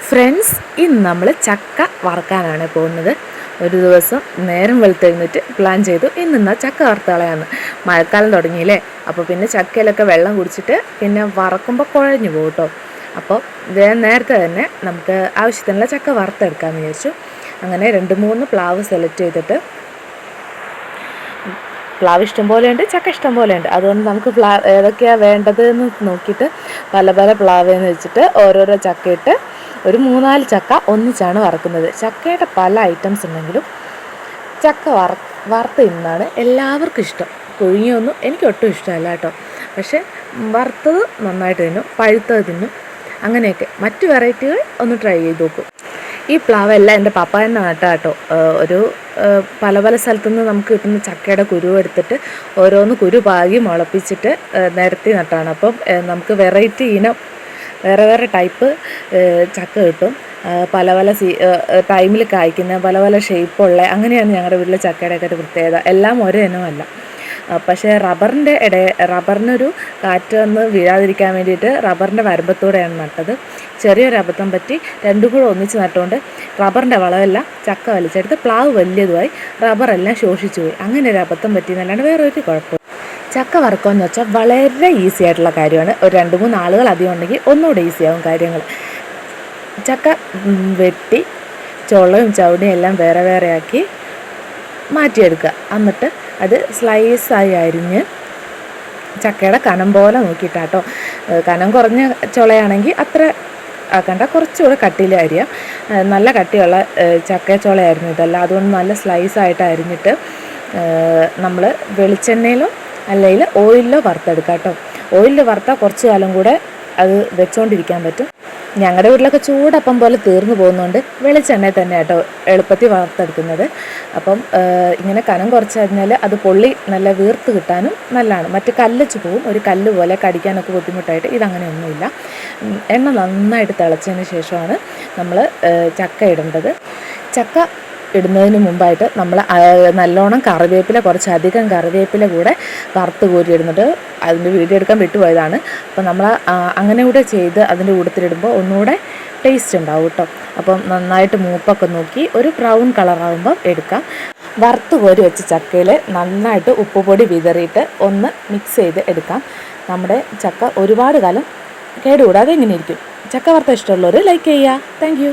Friends, ഇന്ന് നമ്മൾ ചക്ക വറുക്കാനാണ് പോകുന്നത്. ഒരു ദിവസം നേരം വെളുത്തെഴുന്നിട്ട് പ്ലാൻ ചെയ്തു ഇന്ന് ചക്ക വറുത്ത് കളയാന്ന്. മഴക്കാലം തുടങ്ങിയില്ലേ, അപ്പോൾ പിന്നെ ചക്കയിലൊക്കെ വെള്ളം കുടിച്ചിട്ട് പിന്നെ വറക്കുമ്പോൾ കുഴഞ്ഞു പോകും കേട്ടോ. അപ്പോൾ നേരത്തെ തന്നെ നമുക്ക് ആവശ്യത്തിനുള്ള ചക്ക വറുത്തെടുക്കാമെന്ന് വിചാരിച്ചു. അങ്ങനെ 2-3 പ്ലാവ് സെലക്ട് ചെയ്തിട്ട്, പ്ലാവ് ഇഷ്ടം പോലെയുണ്ട്, ചക്ക ഇഷ്ടം പോലെയുണ്ട്. അതുകൊണ്ട് നമുക്ക് ഏതൊക്കെയാണ് വേണ്ടതെന്ന് നോക്കിയിട്ട് പല പല പ്ലാവെന്ന് വെച്ചിട്ട് ഓരോരോ ചക്ക ഇട്ട് ഒരു 3-4 ചക്ക ഒന്നിച്ചാണ് വറക്കുന്നത്. ചക്കയുടെ പല ഐറ്റംസ് ഉണ്ടെങ്കിലും ചക്ക വറുത്ത് തിന്നാണ് എല്ലാവർക്കും ഇഷ്ടം. പുഴുങ്ങിയൊന്നും എനിക്ക് ഒട്ടും ഇഷ്ടമല്ല കേട്ടോ. പക്ഷേ വറുത്തത് നന്നായിട്ട് തിന്നും, പഴുത്തത് തിന്നും. അങ്ങനെയൊക്കെ മറ്റു വെറൈറ്റികൾ ഒന്ന് ട്രൈ ചെയ്ത് നോക്കും. ഈ പ്ലാവെല്ലാം എൻ്റെ പപ്പ തന്നെ നട്ടാ കേട്ടോ. ഒരു പല പല സ്ഥലത്തുനിന്ന് നമുക്ക് കിട്ടുന്ന ചക്കയുടെ കുരു എടുത്തിട്ട് ഓരോന്ന് കുരു പാകി മുളപ്പിച്ചിട്ട് നിരത്തി നട്ടാണ്. അപ്പം നമുക്ക് വെറൈറ്റി ഇനം വേറെ വേറെ ടൈപ്പ് ചക്ക കിട്ടും. പല പല ടൈമിൽ കായ്ക്കുന്ന പല പല ഷേപ്പുള്ള, അങ്ങനെയാണ് ഞങ്ങളുടെ വീട്ടിലെ ചക്കയുടെയൊക്കെ ഒരു പ്രത്യേകത. എല്ലാം ഒരേ ഇനമല്ല. പക്ഷേ റബ്ബറിനൊരു കാറ്റ് വന്ന് വീഴാതിരിക്കാൻ വേണ്ടിയിട്ട് റബ്ബറിൻ്റെ വരമ്പത്തൂടെയാണ് നട്ടത്. ചെറിയൊരു അബദ്ധം പറ്റി, രണ്ടും കൂടെ ഒന്നിച്ച് നട്ടുകൊണ്ട് റബ്ബറിൻ്റെ വളമെല്ലാം ചക്ക വലിച്ചെടുത്ത് പ്ലാവ് വലിയതുമായി റബ്ബറെല്ലാം ശോഷിച്ചു പോയി. അങ്ങനെ ഒരു അബദ്ധം പറ്റിയെന്നല്ലാണ്ട് വേറെ ഒരു കുഴപ്പമില്ല. ചക്ക വറുക്കുകയെന്ന് വെച്ചാൽ വളരെ ഈസി ആയിട്ടുള്ള കാര്യമാണ്. ഒരു 2-3 ആളുകൾ അധികം ഉണ്ടെങ്കിൽ ഒന്നുകൂടെ ഈസിയാവും കാര്യങ്ങൾ. ചക്ക വെട്ടി ചുളയും ചവിടിയും എല്ലാം വേറെ വേറെ ആക്കി മാറ്റിയെടുക്കുക. എന്നിട്ട് അത് സ്ലൈസായി അരിഞ്ഞ് ചക്കയുടെ കനം പോലെ നോക്കിയിട്ടാട്ടോ. കനം കുറഞ്ഞ ചുളയാണെങ്കിൽ അത്ര ആക്കണ്ട, കുറച്ചുകൂടെ കട്ടിയിൽ അരിയാം. നല്ല കട്ടിയുള്ള ചക്കച്ചുളയായിരുന്നു ഇതല്ല. അതുകൊണ്ട് നല്ല സ്ലൈസായിട്ട് അരിഞ്ഞിട്ട് നമ്മൾ വെളിച്ചെണ്ണയിലോ അല്ലെങ്കിൽ ഓയിലിലോ വറുത്തെടുക്കാം കേട്ടോ. ഓയിലിൽ വറുത്താൽ കുറച്ച് കാലം കൂടെ അത് വെച്ചുകൊണ്ടിരിക്കാൻ പറ്റും. ഞങ്ങളുടെ വീട്ടിലൊക്കെ ചൂടപ്പം പോലെ തീർന്നു പോകുന്നതുകൊണ്ട് വെളിച്ചെണ്ണയിൽ തന്നെ കേട്ടോ എളുപ്പത്തിൽ വറുത്തെടുക്കുന്നത്. അപ്പം ഇങ്ങനെ കനം കുറച്ച് കഴിഞ്ഞാൽ അത് പൊള്ളി നല്ല വീർത്ത് കിട്ടാനും നല്ലതാണ്. മറ്റ് കല്ലിച്ച് പോവും, ഒരു കല്ല് പോലെ കടിക്കാനൊക്കെ ബുദ്ധിമുട്ടായിട്ട്. ഇതങ്ങനെയൊന്നുമില്ല. എണ്ണ നന്നായിട്ട് തിളച്ചതിന് ശേഷമാണ് നമ്മൾ ചക്ക ഇടേണ്ടത്. ചക്ക ഇടുന്നതിന് മുമ്പായിട്ട് നമ്മൾ നല്ലോണം കറിവേപ്പില, കുറച്ചധികം കറിവേപ്പില കൂടെ വറുത്ത് കോരി ഇടുന്നുണ്ട്. അതിൻ്റെ വീഡിയോ എടുക്കാൻ വിട്ടുപോയതാണ്. അപ്പോൾ നമ്മൾ അങ്ങനെ കൂടെ ചെയ്ത് അതിൻ്റെ കൂട്ടത്തിലിടുമ്പോൾ ഒന്നുകൂടെ ടേസ്റ്റ് ഉണ്ടാവും കേട്ടോ. അപ്പം നന്നായിട്ട് മൂപ്പൊക്കെ നോക്കി ഒരു ബ്രൗൺ കളറാകുമ്പം എടുക്കാം. വറുത്ത് കോരി വെച്ച ചക്കയിൽ നന്നായിട്ട് ഉപ്പുപൊടി വിതറിയിട്ട് ഒന്ന് മിക്സ് ചെയ്ത് എടുക്കാം. നമ്മുടെ ചക്ക ഒരുപാട് കാലം കേടുകൂടാതെ ഇങ്ങനെ ഇരിക്കും. ചക്ക വറുത്ത ഇഷ്ടമുള്ളവർ ലൈക്ക് ചെയ്യുക. Thank you.